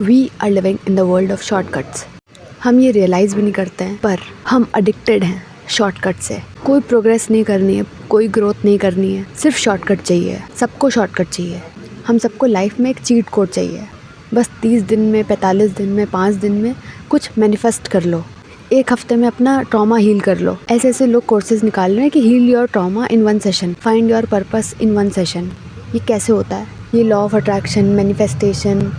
We are living in the world of shortcuts. हम ये realise भी नहीं करते हैं, पर हम एडिक्टेड हैं शॉर्टकट से। कोई प्रोग्रेस नहीं करनी है, कोई ग्रोथ नहीं करनी है, सिर्फ शॉर्टकट चाहिए। सबको शॉर्टकट चाहिए। हम सबको लाइफ में एक चीट कोड चाहिए। बस 30 दिन में, 45 दिन में, 5 दिन में कुछ मैनिफेस्ट कर लो। एक हफ्ते में अपना ट्रॉमा हील कर लो। ऐसे ऐसे लोग कोर्सेज निकाल रहे हैं कि heal your trauma in 1 session, find your purpose in 1 session. ये कैसे होता है? ये लॉ ऑफ अट्रैक्शन, मैनिफेस्टेशन,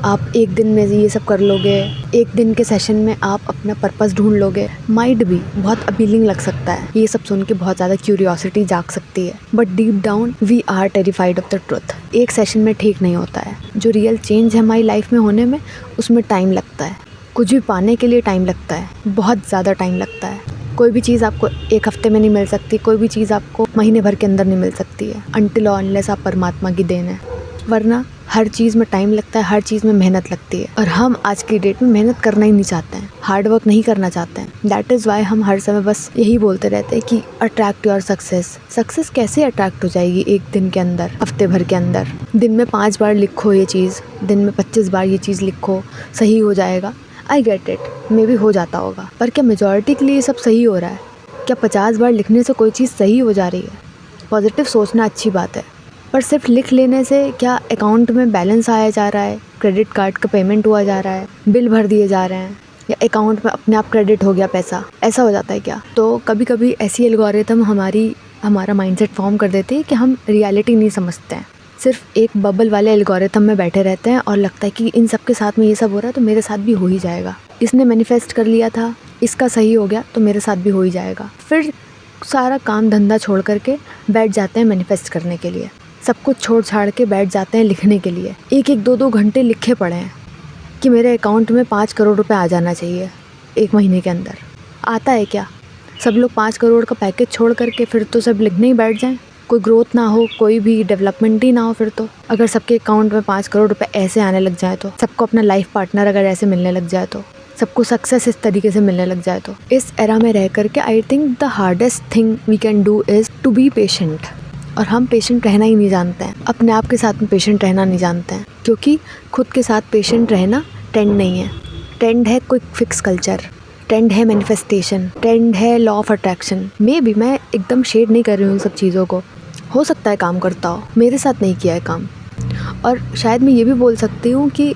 आप एक दिन में ये सब कर लोगे। एक दिन के सेशन में आप अपना पर्पस ढूंढ लोगे। माइंड भी बहुत अपीलिंग लग सकता है, ये सब सुन के बहुत ज़्यादा क्यूरियोसिटी जाग सकती है, but deep down we are terrified of the truth. एक सेशन में ठीक नहीं होता है। जो रियल चेंज है हमारी लाइफ में होने में, उसमें टाइम लगता है। कुछ भी पाने के लिए टाइम लगता है, बहुत ज़्यादा टाइम लगता है। कोई भी चीज़ आपको एक हफ्ते में नहीं मिल सकती, कोई भी चीज़ आपको महीने भर के अंदर नहीं मिल सकती है, अनटिल और अनलेस आप परमात्मा की देन है। वरना हर चीज़ में टाइम लगता है, हर चीज़ में मेहनत लगती है, और हम आज की डेट में मेहनत करना ही नहीं चाहते हैं, हार्ड वर्क नहीं करना चाहते हैं। दैट इज़ वाई हम हर समय बस यही बोलते रहते हैं कि अट्रैक्ट योर सक्सेस। सक्सेस कैसे अट्रैक्ट हो जाएगी एक दिन के अंदर, हफ्ते भर के अंदर? दिन में 5 बार लिखो ये चीज़, दिन में 25 बार ये चीज़ लिखो, सही हो जाएगा। आई गेट इट, मे भी हो जाता होगा, पर क्या मेजॉरिटी के लिए सब सही हो रहा है? क्या 50 बार लिखने से कोई चीज़ सही हो जा रही है? पॉजिटिव सोचना अच्छी बात है, पर सिर्फ लिख लेने से क्या अकाउंट में बैलेंस आया जा रहा है, क्रेडिट कार्ड का पेमेंट हुआ जा रहा है, बिल भर दिए जा रहे हैं, या अकाउंट में अपने आप क्रेडिट हो गया पैसा, ऐसा हो जाता है क्या? तो कभी कभी ऐसी एल्गोरिथम हमारा माइंडसेट फॉर्म कर देती है कि हम रियलिटी नहीं समझते हैं, सिर्फ एक बबल वाले एल्गोरिथम में बैठे रहते हैं और लगता है कि इन सब के साथ में ये सब हो रहा है तो मेरे साथ भी हो ही जाएगा। इसने मैनिफेस्ट कर लिया था, इसका सही हो गया तो मेरे साथ भी हो ही जाएगा। फिर सारा काम धंधा छोड़ करके बैठ जाते हैं मैनिफेस्ट करने के लिए। सब कुछ छोड़ छाड़ के बैठ जाते हैं लिखने के लिए। एक 2 घंटे लिखे पड़े हैं कि मेरे अकाउंट में 5 करोड़ रुपए आ जाना चाहिए एक महीने के अंदर। आता है क्या? सब लोग 5 करोड़ का पैकेज छोड़ करके फिर तो सब लिखने ही बैठ जाएं। कोई ग्रोथ ना हो, कोई भी डेवलपमेंट ही ना हो। फिर तो अगर सबके अकाउंट में 5 करोड़ रुपए ऐसे आने लग जाए, तो सबको अपना लाइफ पार्टनर अगर ऐसे मिलने लग जाए, तो सबको सक्सेस इस तरीके से मिलने लग जाए, तो इस एरा में रह करके I think the hardest thing we can do is to be patient. और हम पेशेंट रहना ही नहीं जानते हैं, अपने आप के साथ में पेशेंट रहना नहीं जानते हैं, क्योंकि खुद के साथ पेशेंट रहना ट्रेंड नहीं है। ट्रेंड है क्विक फिक्स कल्चर, ट्रेंड है मैनिफेस्टेशन, ट्रेंड है लॉ ऑफ अट्रैक्शन। भी मैं एकदम शेड नहीं कर रही हूँ इन सब चीज़ों को, हो सकता है काम करता हो, मेरे साथ नहीं किया है काम। और शायद मैं ये भी बोल सकती हूँ कि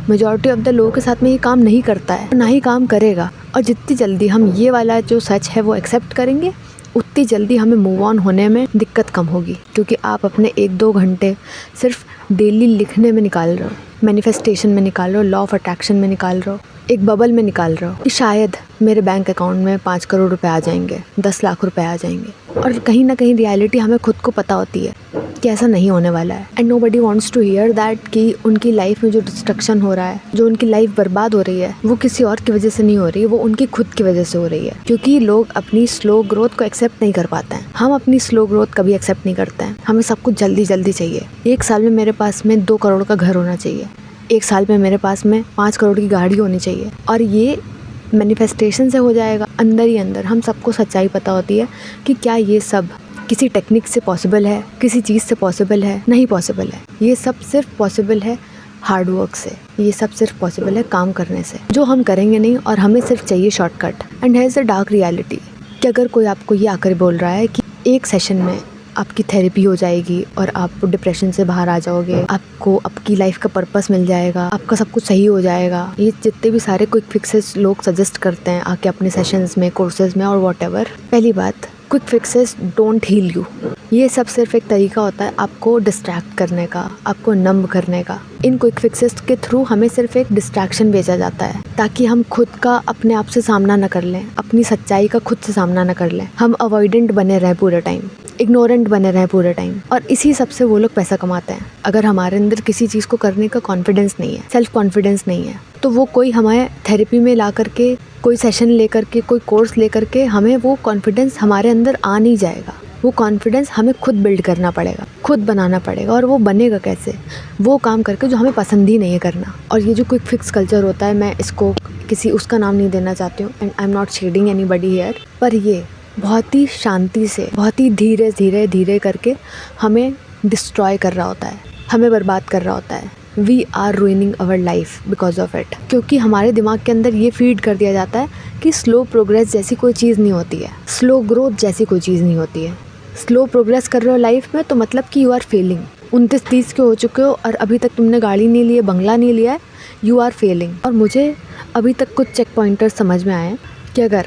मेजॉरिटी ऑफ द लोगों के साथ में ये काम नहीं करता है, ना ही काम करेगा। और जितनी जल्दी हम ये वाला जो सच है वो एक्सेप्ट करेंगे, उतनी जल्दी हमें मूव ऑन होने में दिक्कत कम होगी। क्योंकि आप अपने 1-2 घंटे सिर्फ डेली लिखने में निकाल रहे हो, मैनिफेस्टेशन में निकाल रहे हो, लॉ ऑफ अट्रैक्शन में निकाल रहे हो, एक बबल में निकाल रहे हो कि शायद मेरे बैंक अकाउंट में 5 करोड़ रुपए आ जाएंगे, 10 लाख रुपए आ जाएंगे। और कहीं ना कहीं रियलिटी हमें खुद को पता होती है कि ऐसा नहीं होने वाला है। And nobody wants to hear that कि उनकी लाइफ में जो डिस्ट्रक्शन हो रहा है, जो उनकी लाइफ बर्बाद हो रही है, वो किसी और की वजह से नहीं हो रही है, वो उनकी खुद की वजह से हो रही है। क्योंकि लोग अपनी स्लो ग्रोथ को एक्सेप्ट नहीं कर पाते हैं। हम अपनी स्लो ग्रोथ कभी एक्सेप्ट नहीं करते हैं। हमें सब कुछ जल्दी जल्दी चाहिए। 1 साल में मेरे पास में 2 करोड़ का घर होना चाहिए, 1 साल में मेरे पास में 5 करोड़ की गाड़ी होनी चाहिए। और ये मैनिफेस्टेशन से हो जाएगा अंदर ही अंदर। हम सबको सच्चाई पता होती है कि क्या ये सब किसी टेक्निक से पॉसिबल है, किसी चीज़ से पॉसिबल है? नहीं पॉसिबल है। ये सब सिर्फ पॉसिबल है हार्ड वर्क से, ये सब सिर्फ पॉसिबल है काम करने से, जो हम करेंगे नहीं। और हमें सिर्फ चाहिए shortcut. And here is a dark reality कि अगर कोई आपको ये आकर बोल रहा है कि एक सेशन में आपकी थेरेपी हो जाएगी और आप डिप्रेशन से बाहर आ जाओगे, आपको आपकी लाइफ का पर्पस मिल जाएगा, आपका सब कुछ सही हो जाएगा, ये जितने भी सारे क्विक फिक्सेस लोग सजेस्ट करते हैं आके अपने सेशंस में, कोर्सेज में और व्हाटएवर, पहली बात, quick fixes don't heal you. ये सब सिर्फ एक तरीका होता है आपको डिस्ट्रैक्ट करने का, आपको नंब करने का। इन क्विक फिक्सेस के थ्रू हमें सिर्फ एक डिस्ट्रैक्शन भेजा जाता है ताकि हम खुद का अपने आप से सामना न कर लें, अपनी सच्चाई का खुद से सामना न कर लें। हम अवॉइडेंट बने रहें पूरे टाइम, इग्नोरेंट बने रहें पूरे टाइम, और इसी सब से वो लोग पैसा कमाते हैं। अगर हमारे अंदर किसी चीज़ को करने का कॉन्फिडेंस नहीं है, सेल्फ कॉन्फिडेंस नहीं है, तो वो कोई हमें थेरेपी में ला करके, कोई सेशन ले करके, कोई कोर्स ले करके हमें वो कॉन्फिडेंस हमारे अंदर आ नहीं जाएगा। वो कॉन्फिडेंस हमें खुद बिल्ड करना पड़ेगा, खुद बनाना पड़ेगा। और वो बनेगा कैसे? वो काम करके जो हमें पसंद ही नहीं है करना। और ये जो क्विक फिक्स कल्चर होता है, मैं इसको किसी उसका नाम नहीं देना चाहती हूँ, and I am not shedding anybody here, पर ये बहुत ही शांति से, बहुत ही धीरे धीरे धीरे करके हमें डिस्ट्रॉय कर रहा होता है, हमें बर्बाद कर रहा होता है। We are ruining our life because of it। क्योंकि हमारे दिमाग के अंदर ये फीड कर दिया जाता है कि स्लो प्रोग्रेस जैसी कोई चीज़ नहीं होती है, स्लो ग्रोथ जैसी कोई चीज़ नहीं होती है। स्लो प्रोग्रेस कर रहे हो लाइफ में तो मतलब कि यू आर फेलिंग। 29-30 के हो चुके हो और अभी तक तुमने गाड़ी नहीं ली है, बंगला नहीं लिया है, यू आर फेलिंग। और मुझे अभी तक कुछ चेक पॉइंटर्स समझ में आए हैं कि अगर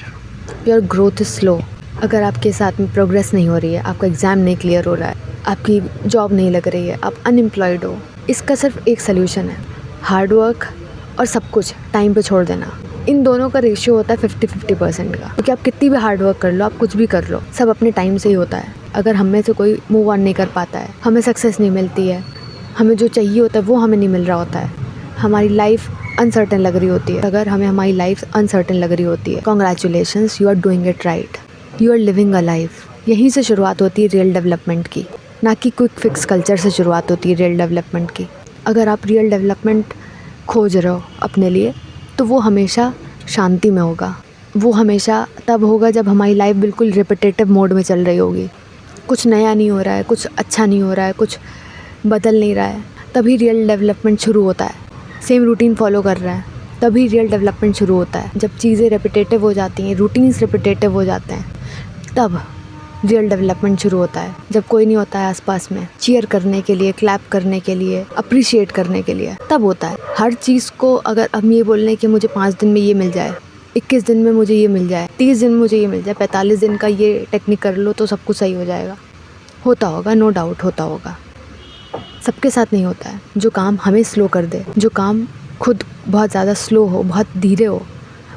योर ग्रोथ इज़ स्लो, अगर आपके साथ में प्रोग्रेस नहीं हो रही है, आपका एग्ज़ाम नहीं क्लियर हो रहा है, आपकी जॉब नहीं लग रही है, आप अनएम्प्लॉयड हो, इसका सिर्फ एक सल्यूशन है, हार्ड वर्क और सब कुछ टाइम पे छोड़ देना। इन दोनों का रेशियो होता है 50-50% का, क्योंकि आप कितनी भी हार्ड वर्क कर लो, आप कुछ भी कर लो, सब अपने टाइम से ही होता है। अगर हम में से कोई मूव ऑन नहीं कर पाता है, हमें सक्सेस नहीं मिलती है, हमें जो चाहिए होता है वो हमें नहीं मिल रहा होता है, हमारी लाइफ अनसर्टेन लग रही होती है, अगर हमें हमारी लाइफ अनसर्टेन लग रही होती है, congratulations, you are doing it right, you are living a life. यहीं से शुरुआत होती है रियल डेवलपमेंट की, ना कि क्विक फिक्स कल्चर से शुरुआत होती है रियल डेवलपमेंट की। अगर आप रियल डेवलपमेंट खोज रहे हो अपने लिए तो वो हमेशा शांति में होगा, वो हमेशा तब होगा जब हमारी लाइफ बिल्कुल रिपीटेटिव मोड में चल रही होगी, कुछ नया नहीं हो रहा है, कुछ अच्छा नहीं हो रहा है, कुछ बदल नहीं रहा है, तभी रियल डेवलपमेंट शुरू होता है। सेम रूटीन फॉलो कर रहा है तभी रियल डेवलपमेंट शुरू होता है। जब चीज़ें रिपीटेटिव हो जाती हैं, रूटीन्स रिपीटेटिव हो जाते हैं, तब रियल डेवलपमेंट शुरू होता है। जब कोई नहीं होता है आसपास में चीयर करने के लिए, क्लैप करने के लिए, अप्रिशिएट करने के लिए, तब होता है। हर चीज़ को अगर हम ये बोल लें कि मुझे 5 दिन में ये मिल जाए, 21 दिन में मुझे ये मिल जाए, 30 दिन में मुझे ये मिल जाए, 45 दिन का ये टेक्निक कर लो तो सब कुछ सही हो जाएगा, होता होगा, नो डाउट होता होगा। सबके साथ नहीं होता है। जो काम हमें स्लो कर दे, जो काम खुद बहुत ज़्यादा स्लो हो, बहुत धीरे हो,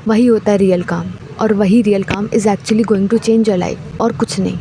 वही होता है रियल काम। और वही रियल काम is actually going to change your life, और कुछ नहीं।